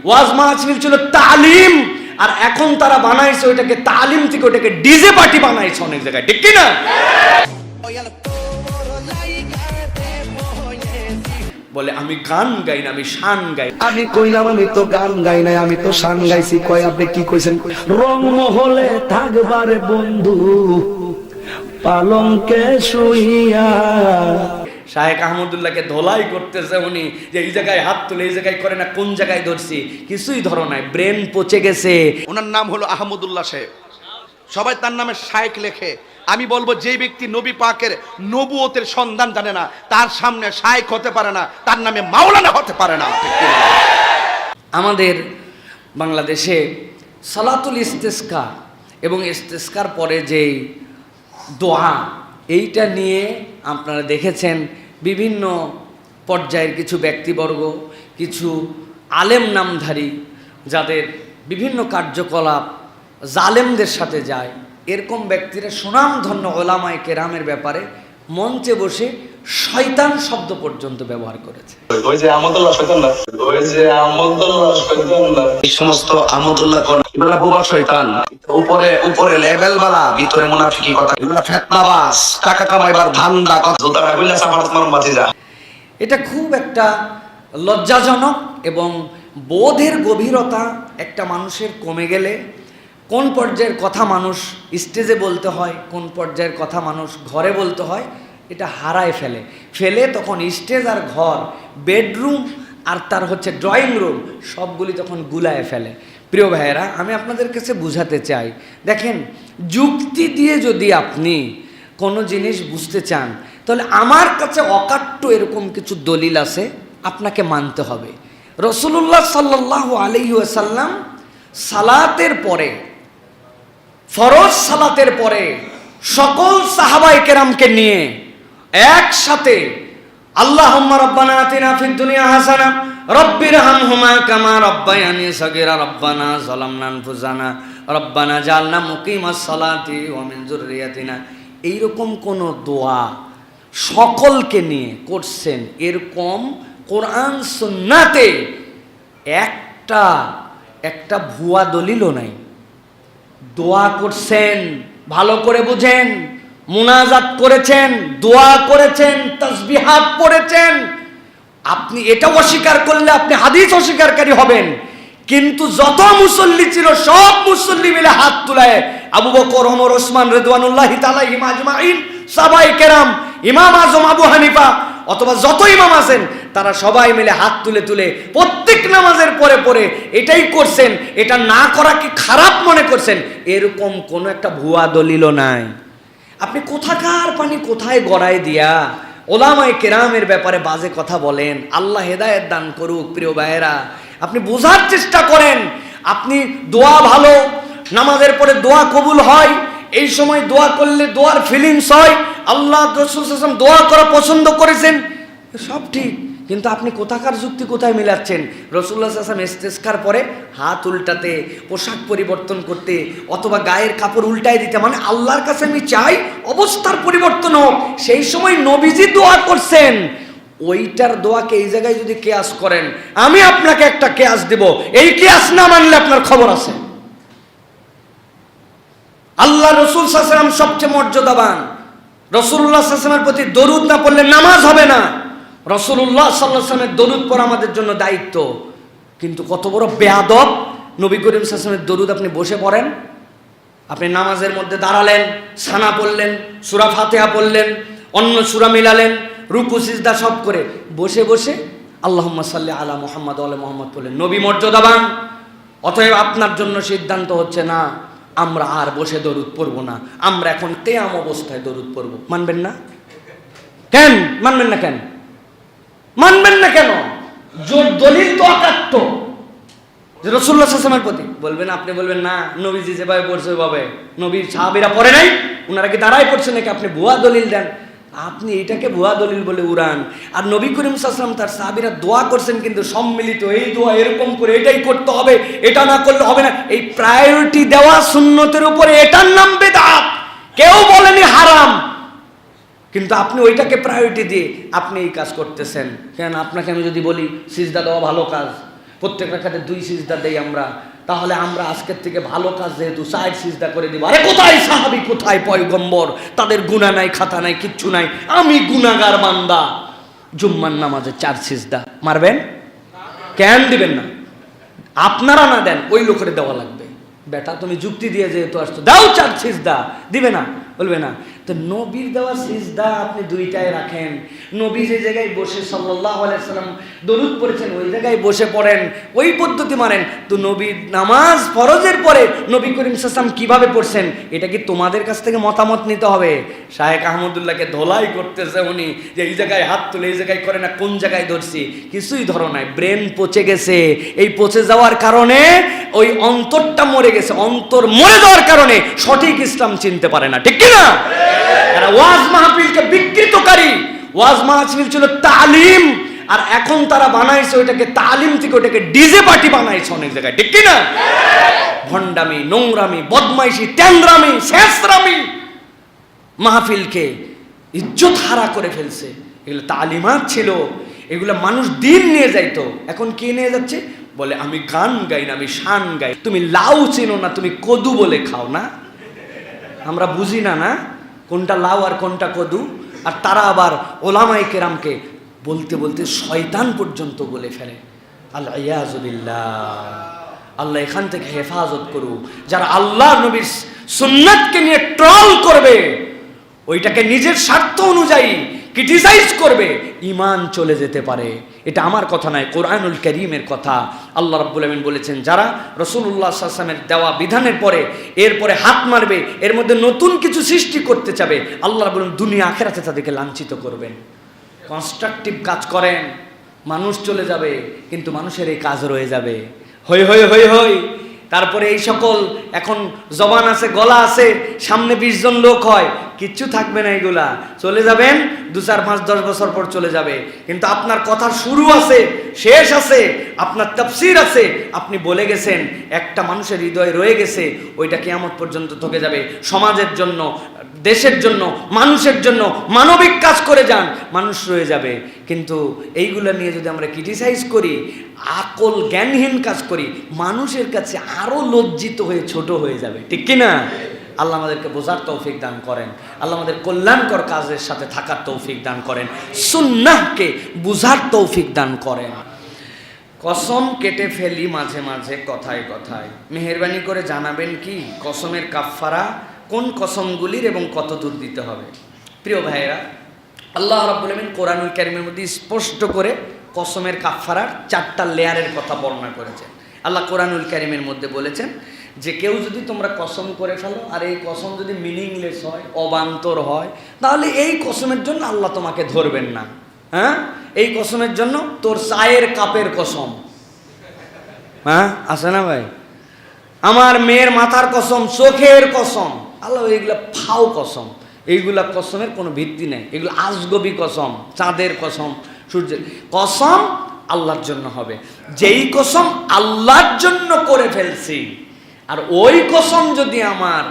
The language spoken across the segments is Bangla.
ওয়াজ মাহফিল ছিল তালিম, আর এখন তারা বানাইছে ওইটাকে তালিম থেকে ওইটাকে ডিজে পার্টি বানাইছে অনেক জায়গায়, ঠিক কি না? বলে আমি গান গাই না, আমি শান গাই। আমি কইলাম আমি তো গান গাই নাই, আমি তো শান গাইছি। কয় আপনি কি কইছেন? রং মহলে থাকবারে বন্ধু পালঙ্কে শুইয়া। শায়েখ আহমদুল্লাহকে ধোলাই করতেছে উনি, যে এই জায়গায় হাত তুলে এই জায়গায় করে না, কোন জায়গায় ধরছি কিছুই ধরো নাই, ব্রেন পচে গেছে। ওনার নাম হলো আহমদুল্লাহ সাহেব, সবাই তার নামে শায়েখ লেখে। আমি বলবো যে ব্যক্তি নবী পাকের নবুয়তের সন্ধান জানে না, তার সামনে শায়েখ হতে পারে না, তার নামে মাওলানা হতে পারে না। আমাদের বাংলাদেশে সালাতুল ইস্তেসকা এবং ইস্তেসকার পরে যেই দোয়া, এইটা নিয়ে আপনারা দেখেছেন বিভিন্ন পর্যায়ের কিছু ব্যক্তিবর্গ, কিছু আলেম নামধারী যাদের বিভিন্ন কার্যকলাপ জালেমদের সাথে যায়, এরকম ব্যক্তিরা সুনামধন্য ওলামায়ে কেরামের ব্যাপারে মঞ্চে বসে শয়তান শব্দ পর্যন্ত ব্যবহার করেছে। ওই যে আমদুল্লাহ শয়তান না, ওই যে আমদুল্লাহ শয়তান না, এই সমস্ত আমদুল্লাহ কোন এগুলা বোবা শয়তান, উপরে উপরে লেভেল বালা, ভিতরে মুনাফিকি কথা, এগুলা ফিতনাবাজ, টাকা কামাইবার ধান্দা কথা, জোতারা কইলা সাফারাত মারুম বাতিজা। এটা খুব একটা লজ্জাজনক এবং বোধের গভীরতা একটা মানুষের কমে গেলে কোন পর্যায়ের কথা মানুষ স্টেজে বলতে হয়, কোন পর্যায়ের কথা মানুষ ঘরে বলতে হয়, এটা হারায় ফেলে তখন স্টেজ আর ঘর, বেডরুম আর তার হচ্ছে ড্রয়িং রুম, সবগুলি তখন গুলায় ফেলে। প্রিয় ভাইয়েরা, আমি আপনাদের কাছে বুঝাতে চাই, দেখেন, যুক্তি দিয়ে যদি আপনি কোনো জিনিস বুঝতে চান, তাহলে আমার কাছে অকাট্য এরকম কিছু দলিল আছে, আপনাকে মানতে হবে। রাসূলুল্লাহ সাল্লাল্লাহু আলাইহি ওয়াসাল্লাম সালাতের পরে, ফরজ সালাতের পরে সকল সাহাবায়ে কেরামকে নিয়ে একসাথে আল্লাহুম্মা রাব্বানা আতিনা ফিদ দুনিয়া হাসানা রব্বিরহামহুমা কামা রাব্বায়ানি সাগীরা রব্বানা যালামনা আনফুসানা রব্বানা জাআলনা মুকিমাস সালাতি ওয়া মিন যুররিয়াতিনা, এইরকম কোন দোয়া সকলকে নিয়ে করছেন এরকম কোরআন সুন্নাতে একটা ভুয়া দলিলও নাই। দোয়া করছেন, ভালো করে বুঝেন, মুনাজাত করেছেন, দোয়া করেছেন, তাসবিহাত পড়েছেন। আপনি এটা অস্বীকার করলে আপনি হাদিস অস্বীকারকারী হবেন। কিন্তু যত মুসল্লি ছিল সব মুসল্লি মিলে হাত তুলে, আবু বকর, ওমর, ওসমান রিদওয়ানুল্লাহি তাআলা আজমাইন, সাহাবায়ে কেরাম, ইমাম আজম আবু হানিফা, অথবা যত ইমাম আছেন তারা সবাই মিলে হাত তুলে তুলে প্রত্যেক নামাজের পরে পরে এটাই করছেন। এটা না করা কি খারাপ মনে করছেন? এরকম কোনো একটা ভুয়া দলিলও নাই। আপনি কোথাকার পানি কোথায় গড়ায় দিয়া ওলামায়ে কেরামের ব্যাপারে বাজে কথা বলেন। আল্লাহ হেদায়েত দান করুক। প্রিয় ভাইয়েরা, আপনি বোঝার চেষ্টা করেন। আপনি দোয়া ভালো, নামাজের পরে দোয়া কবুল হয়, এই সময় দোয়া করলে দোয়ার ফিলিংস হয়, আল্লাহ রাসূল সাল্লাল্লাহু আলাইহি ওয়াসাল্লাম দোয়া করা পছন্দ করেছেন, সব ঠিক। কিন্তু আপনি কোথাকার যুক্তি কোথায় মিলাচ্ছেন? রাসূলুল্লাহ সাল্লাল্লাহু আলাইহি ওয়াসাল্লাম ইস্তেসকার পরে হাত উল্টাতে, পোশাক পরিবর্তন করতে, অথবা গায়ের কাপড় উল্টায় দিতে, মানে আল্লাহর কাছে আমি চাই অবস্থার পরিবর্তন হোক। সেই সময় নবীজি দোয়া করছেন, ওইটার দোয়াকে এই জায়গায় যদি কিয়াস করেন, আমি আপনাকে একটা কিয়াস দেব, এই কিয়াস না মানলে আপনার খবর আছে। আল্লাহ রাসূল সাল্লাল্লাহু আলাইহি ওয়াসাল্লাম সবচেয়ে মর্যাদাবান। রাসূলুল্লাহ সাল্লাল্লাহু আলাইহি ওয়াসাল্লামের প্রতি দরুদ না পড়লে নামাজ হবে না। রাসূলুল্লাহ সাল্লাল্লাহু আলাইহি ওয়াসাল্লামের দরুদ পড়া আমাদের জন্য দায়িত্ব। কিন্তু কত বড় বেয়াদব, নবী করিম সাল্লাল্লাহু আলাইহি ওয়াসাল্লামের দরুদ আপনি বসে পড়েন, আপনি নামাজের মধ্যে দাঁড়ালেন, সানা পড়লেন, সূরা ফাতিহা পড়লেন, অন্য সূরা মিলালেন, রুকু সিজদা সব করে বসে বসে আল্লাহুম্মা সাল্লি আলা মুহাম্মাদ ওয়া আলা মুহাম্মাদ বললেন। নবী মর্যাদাবান, অতএব আপনার জন্য সিদ্ধান্ত হচ্ছে না আমরা আর বসে দরুদ পড়ব না, আমরা এখন কিয়াম অবস্থায় দরুদ পড়ব। মানবেন না কেন? মানবেন না কেন? মানবেন না কেন? জোর দলিল তো অকাট্য যে রাসূলুল্লাহ সাল্লাল্লাহু আলাইহি ওয়াসাল্লামের প্রতি বলবেন, আপনি বলবেন না নবীজি যেভাবে পড়ছে ওইভাবে, নবীর সাহাবীরা পড়ে নাই, ওনারা কি দাঁড়ায় পড়ছে নাকি? আপনি ভুয়া দলিল দেন, আপনি এটাকে ভুয়া দলিল বলে উড়ান। আর নবী করিম সাল্লাল্লাহু আলাইহি ওয়াসাল্লাম তার সাহাবীরা দোয়া করছেন, কিন্তু সম্মিলিত এই দোয়া এরকম করে এটাই করতে হবে, এটা না করলে হবে না, এই প্রায়োরিটি দেওয়া সুন্নতের উপরে, এটার নাম বিদআত। কেউ বলেনি হারাম, কিন্তু আপনি ওইটাকে প্রায়োরিটি দিয়ে আপনি এই কাজ করতেছেন কেন? আপনাকে আমি যদি বলি সিজদা দেওয়া ভালো কাজ, প্রত্যেক রাকাতে 2 সিজদা দেই আমরা, তাহলে আমরা আজকের থেকে ভালো কাজ যেহেতু 4 সিজদা করে দিব। আরে কোথায় সাহাবী, কোথায় পয়গম্বর? তাদের গুনাহ নাই, খাতা নাই, কিচ্ছু নাই, আমি গুনাহগার বান্দা। জুম্মার নামাজে 4 সিজদা মারবেন? কেন দিবেন না? আপনারা না দেন, ওই লোকের দেওয়া লাগবে। বেটা তুমি যুক্তি দিয়ে যেহেতু আসছো, দাও 4 সিজদা, দিবে না? বলবে না। তো নবীর দেওয়া সিজদা আপনি 2টায় রাখেন। নবী যে জায়গায় বসে সাল্লাল্লাহু আলাইহি সাল্লাম দরুদ পড়েছেন, ওই জায়গায় বসে পড়েন, ওই পদ্ধতি মানেন। তো নবীর নামাজ ফরজের পরে নবী করিম সাল্লাল্লাহু আলাইহি ওয়াসাল্লাম কিভাবে পড়ছেন, এটা কি তোমাদের কাছ থেকে মতামত নিতে হবে? শায়েখ আহমদুল্লাহকে ধোলাই করতেছে উনি, যে এই জায়গায় হাত তুলে এই জায়গায় করে না, কোন জায়গায় ধরছি? কিছুই ধরো নাই, ব্রেন পচে গেছে। এই পচে যাওয়ার কারণে ওই অন্তরটা মরে গেছে। অন্তর মরে যাওয়ার কারণে সঠিক ইসলাম চিনতে পারে না, ঠিক কি না? এরা ওয়াজ মাহফিলকে বিকৃতকারী। ওয়াজ মাহফিল ছিল তালিম, আর এখন তারা বানাইছে ওইটাকে তালিম থেকে ওইটাকে ডিজে পার্টি বানাইছে অনেক জায়গায়, ঠিক কি না? ভণ্ডামি, নোংরামি, বদমাইশি, ট্যাংরামি, শেষরামি, মাহফিলকে ইজ্জত হারা করে ফেলছে। এগুলো তালিমাত ছিল, এগুলো মানুষ দিন নিয়ে যাইতো। এখন কি নিয়ে যাচ্ছে? বলে আমি গান গাই না, আমি শান গাই। তুমি লাউ চিনো না, তুমি কদু বলে খাও না। আমরা বুঝি না না কোনটা লাউ আর কোনটা কদু। আর তারা আবার ওলামায়ে কেরামকে বলতে বলতে শয়তান পর্যন্ত বলে ফেলে। আল্লাহ ইয়াযু বিল্লাহ, আল্লাহ এখান থেকে হেফাজত করুক। যারা আল্লাহ নবীর সুন্নাতকে নিয়ে ট্রল করবে, ওইটাকে নিজের স্বার্থ অনুযায়ী ক্রিটিসাইজ করবে, ঈমান চলে যেতে পারে। এটা আমার কথা নয়, কোরআনুল কারীমের কথা। আল্লাহ রাব্বুল আমিন বলেছেন, যারা রাসূলুল্লাহ সাল্লাল্লাহু আলাইহি ওয়াসাল্লামের দেওয়া বিধানের পরে এরপরে হাত মারবে, এর মধ্যে নতুন কিছু সৃষ্টি করতে চাবে, আল্লাহ রাব্বুল আমিন দুনিয়া আখিরাতে তাদেরকে লাঞ্ছিত করবেন। কনস্ট্রাকটিভ কাজ করেন, মানুষ চলে যাবে, কিন্তু মানুষের এই কাজ রয়ে যাবে। হই হই হই হই। তারপরে এই সকল এখন জবান আছে, গলা আছে, সামনে 20 জন লোক হয়, কিচ্ছু থাকবে না। এগুলা চলে যাবেন, 2, 4, 5, 10 বছর পর চলে যাবে। কিন্তু আপনার কথার শুরু আছে, শেষ আছে, আপনার তাফসীর আছে, আপনি বলে গেছেন, একটা মানুষের হৃদয় রয়ে গেছে, ওইটা কিয়ামত পর্যন্ত থেকে যাবে। সমাজের জন্য, দেশের জন্য, মানুষের জন্য মানবিক কাজ করে যান, মানুষ রয়ে যাবে। কিন্তু এইগুলা নিয়ে যদি আমরা ক্রিটিসাইজ করি, আকল জ্ঞানহীন কাজ করি, মানুষের কাছে আরো লজ্জিত হয়ে ছোট হয়ে যাবে, ঠিক কি না? আল্লাহ আমাদেরকে বোঝার তৌফিক দান করেন। আল্লাহ আমাদের কল্যাণকর কাজের সাথে থাকার তৌফিক দান করেন। সুন্নাহকে বুঝার তৌফিক দান করেন। কসম কেটে ফেলি মাঝে মাঝে কথায় কথায়, মেহেরবানি করে জানাবেন কি কসমের কাফফারা কোন কসমগুলির এবং কত দূর দিতে হবে? প্রিয় ভাইয়েরা, আল্লাহ রাব্বুল আমিন কোরআনুল কারীমের মধ্যে স্পষ্ট করে কসমের কাফফারার 4টা লেয়ারের কথা বর্ণনা করেছেন। আল্লাহ কোরআনুল কারীমের মধ্যে বলেছেন যে কেউ যদি তোমরা কসম করে ফেলো, আর এই কসম যদি মিনিংলেস হয়, অবান্তর হয়, তাহলে এই কসমের জন্য আল্লাহ তোমাকে ধরবেন না। হ্যাঁ, এই কসমের জন্য তোর চায়ের কাপের কসম, হ্যাঁ আছে না ভাই, আমার মেয়ের মাথার কসম, চোখের কসম, আল্লাহ এইগুলা ফাও কসম, এইগুলা কসমের কোনো ভিত্তি নেই। এগুলো আজগবি কসম, চাঁদের কসম, সূর্যের কসম আল্লাহর জন্য হবে। যেই কসম আল্লাহর জন্য করে ফেলছি, আর ওই কসম যদি আমার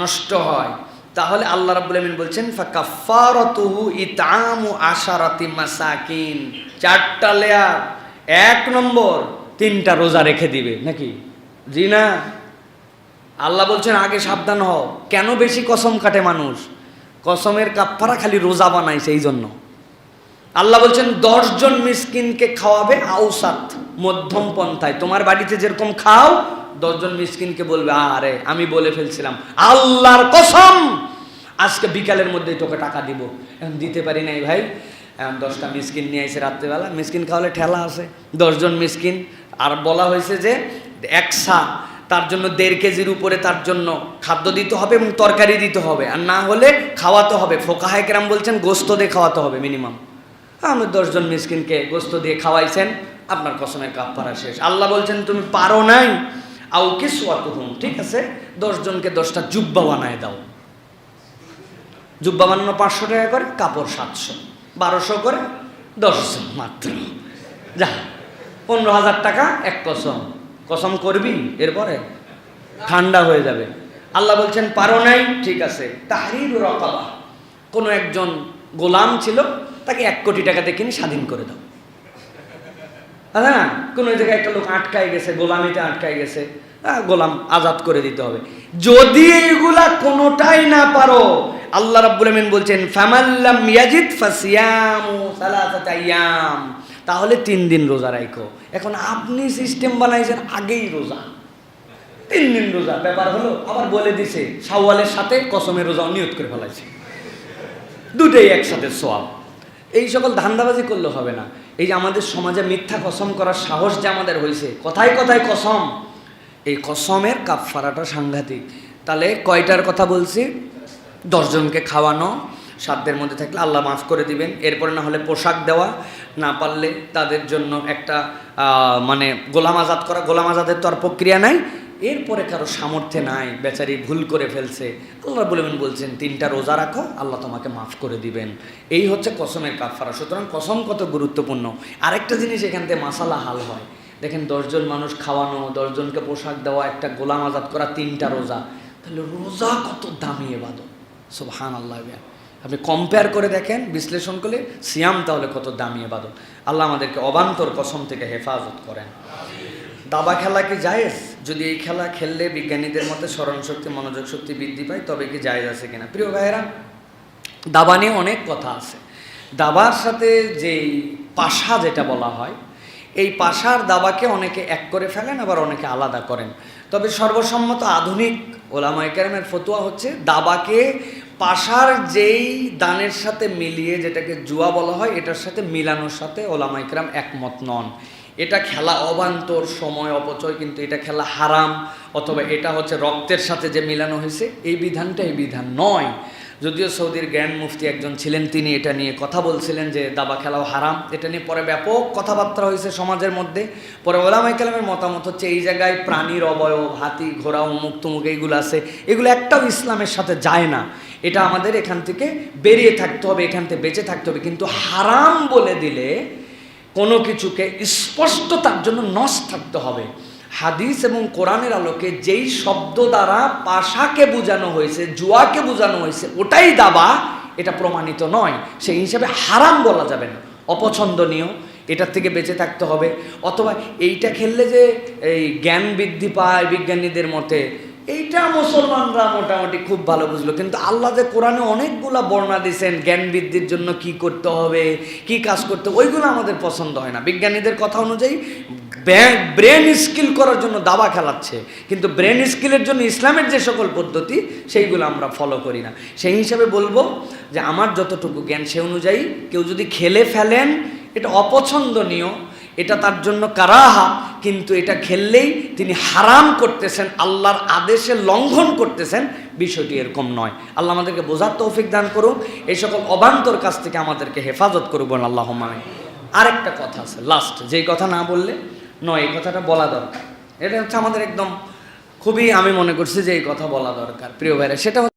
নষ্ট হয়, তাহলে আল্লাহ রাব্বুল আমিন বলছেন ফাকাফফারাতুহু ইতআমু আশারাতি মাসাকিন। 4টা লেয়ার। 1 নম্বর, 3টা রোজা রেখে দিবে নাকি? জি না। আল্লাহ বলছেন আগে সাবধান হও। কেন বেশি কসম কাটে মানুষ? কসমের কাফফারা খালি রোজা বানাইছে এই জন্য। আল্লাহ বলছেন 10 জন মিসকিনকে খাওয়াবে আওসাত, মধ্যম পন্থায়। তোমার বাড়িতে যেরকম খাও, 10 জন মিসকিনকে বলবে আরে আমি বলে ফেলছিলাম, আল্লাহর কসম আজকে বিকালের মধ্যেই তোকে টাকা দিব, এখন দিতে পারি নাই ভাই। এখন 10টা মিসকিন নিয়ে এসে রাত্রেবেলা, মিসকিন খাওয়ালে ঠেলা আছে, 10 জন মিসকিন। আর বলা হয়েছে যে 1 সা, তার জন্য 1.5 কেজির উপরে তার জন্য খাদ্য দিতে হবে এবং তরকারি দিতে হবে, আর না হলে খাওয়াতে হবে। ফোকাহায়ে কেরাম বলছেন গোস্ত দিয়ে খাওয়াতে হবে মিনিমাম। আমি 10 জন মিসকিনকে গোস্ত দিয়ে খাওয়াইছেন, আপনার কসমের কাফফারা শেষ। আল্লাহ বলছেন তুমি পারো নাই, আও কিসওয়াতুহুম, ঠিক আছে 10 জনকে 10টা জুব্বা বানায় দাও। জুব্বা বানানো 500 টাকা করে, কাপড় 700, 1200 করে 10 জন মাত্র। যা 15,000 টাকা এক কসম। কসম করবি, এরপরে ঠান্ডা হয়ে যাবে। আল্লাহ বলছেন পারো নাই, ঠিক আছে তাহরিরু রাকাবা, কোনো একজন গোলাম ছিল, তাকে 1 কোটি টাকাতে কিনে স্বাধীন করে দাও। হ্যাঁ, কোনো জায়গায় একটা লোক আটকায় গেছে, গোলামিতে আটকায় গেছে, গোলাম আজাদ করে দিতে হবে। যদি এইগুলা কোনোটাই না পারো, আল্লাহ রাব্বুল আমিন বলছেন ফামাল্লাম ইয়াজিদ ফাসিয়ামু সালাসাতা আইয়াম, তাহলে 3 দিন রোজা রাখো। এখন আপনি সিস্টেম বানাইছেন আগেই রোজা, 3 দিন রোজা, ব্যাপার হলো আবার বলে দিছে শাওয়ালের সাথে কসমের রোজা নিয়ত করে ফেলাইছে, দুটোই একসাথে সওয়াব। এই সকল ধান্দাবাজি করলে হবে না। এই যে আমাদের সমাজে মিথ্যা কসম করার সাহস যে আমাদের হয়েছে, কথায় কথায় কসম, এই কসমের কাফফারাটা সাংঘাতিক। তাহলে কয়টার কথা বলছি? 10 জনকে খাওয়ানো, সাধ্যের মধ্যে থাকলে আল্লাহ মাফ করে দিবেন। এরপরে না হলে পোশাক দেওয়া, না পারলে তাদের জন্য একটা মানে গোলাম আজাদ করা। গোলাম আজাদের তো আর প্রক্রিয়া নাই। এরপরে কারো সামর্থ্যে নাই, বেচারি ভুল করে ফেলছে, আল্লাহ বলছেন 3টা রোজা রাখো, আল্লাহ তোমাকে মাফ করে দিবেন। এই হচ্ছে কসমের কাফফারা। সুতরাং কসম কত গুরুত্বপূর্ণ। আরেকটা জিনিস এখান থেকে মাসালা হাল হয়। দেখেন 10 জন মানুষ খাওয়ানো, 10 জনকে পোশাক দেওয়া, একটা গোলাম আজাদ করা, 3টা রোজা। তাহলে রোজা কত দামি ইবাদত, সুবহানাল্লাহ। আপনি কম্পেয়ার করে দেখেন, বিশ্লেষণ করলে সিয়াম তাহলে কত দামি ইবাদত। আল্লাহ আমাদেরকে অবান্তর কসম থেকে হেফাজত করেন। দাবা খেলা কি জায়েজ? যদি এই খেলা খেললে বিজ্ঞানীদের মতে স্মরণ শক্তি, মনোযোগ শক্তি বৃদ্ধি পায়, তবে কি জায়েজ আছে কিনা? প্রিয় ভাইয়েরা, দাবা নিয়ে অনেক কথা আছে। দাবার সাথে যেই পাশা যেটা বলা হয়, এই পাশার দাবাকে অনেকে এক করে ফেলেন, আবার অনেকে আলাদা করেন। তবে সর্বসম্মত আধুনিক ওলামায়ে কেরামের ফতোয়া হচ্ছে দাবাকে পাশার যেই দানের সাথে মিলিয়ে, যেটাকে জুয়া বলা হয়, এটার সাথে মিলানোর সাথে ওলামায়ে কেরাম একমত নন। এটা খেলা অবান্তর, সময় অপচয়, কিন্তু এটা খেলা হারাম। অথবা এটা হচ্ছে রক্তের সাথে যে মিলানো হয়েছে, এই বিধানটা এই বিধান নয়। যদিও সৌদির গ্র্যান্ড মুফতি একজন ছিলেন, তিনি এটা নিয়ে কথা বলছিলেন যে দাবা খেলাও হারাম। এটা নিয়ে পরে ব্যাপক কথাবার্তা হয়েছে সমাজের মধ্যে। পরে ওলামায়ে কেরামের মতামত হচ্ছে এই জায়গায় প্রাণীর অবয়ব, হাতি, ঘোড়া, অমুক তমুক এইগুলো আছে, এগুলো একটাও ইসলামের সাথে যায় না। এটা আমাদের এখান থেকে বেরিয়ে থাকতে হবে, এখান থেকে বেঁচে থাকতে হবে। কিন্তু হারাম বলে দিলে কোনো কিছুকে স্পষ্ট তার জন্য নস থাকতে হবে। হাদিস এবং কোরআনের আলোকে যেই শব্দ দ্বারা পাশাকে বোঝানো হয়েছে, জুয়াকে বোঝানো হয়েছে, ওটাই দাবা, এটা প্রমাণিত নয়। সেই হিসাবে হারাম বলা যাবে না, অপছন্দনীয়, এটার থেকে বেঁচে থাকতে হবে। অথবা এইটা খেললে যে এই জ্ঞান বৃদ্ধি পায় বিজ্ঞানীদের মতে, এইটা মুসলমানরা মোটামুটি খুব ভালো বুঝলো। কিন্তু আল্লাহ যে কোরআনে অনেকগুলা বর্ণনা দিয়েছেন জ্ঞান বৃদ্ধির জন্য কি করতে হবে, কি কাজ করতে হবে, ওইগুলো আমাদের পছন্দ হয় না। বিজ্ঞানীদের কথা অনুযায়ী ব্রেন স্কিল করার জন্য দাবা খেলাচ্ছে, কিন্তু ব্রেন স্কিলের জন্য ইসলামের যে সকল পদ্ধতি, সেইগুলো আমরা ফলো করি না। সেই হিসাবে বলবো যে আমার যতটুকু জ্ঞান সে অনুযায়ী কেউ যদি খেলে ফেলেন, এটা অপছন্দনীয়, এটা তার জন্য কারাহা, কিন্তু এটা খেললেই তিনি হারাম করতেছেন, আল্লাহর আদেশে লঙ্ঘন করতেছেন, বিষয়টি এরকম নয়। আল্লাহ আমাদেরকে বোঝার তৌফিক দান করুন, এই সকল অবান্তর কাছ থেকে আমাদেরকে হেফাজত করুন, আল্লাহুম্মা আমিন। আরেকটা কথা আছে লাস্ট, যেই কথা না বললে নয়, এই কথাটা বলা দরকার। এটা হচ্ছে আমাদের একদম খুবই, আমি মনে করছি যে এই কথা বলা দরকার প্রিয় ভাইরা। সেটা হচ্ছে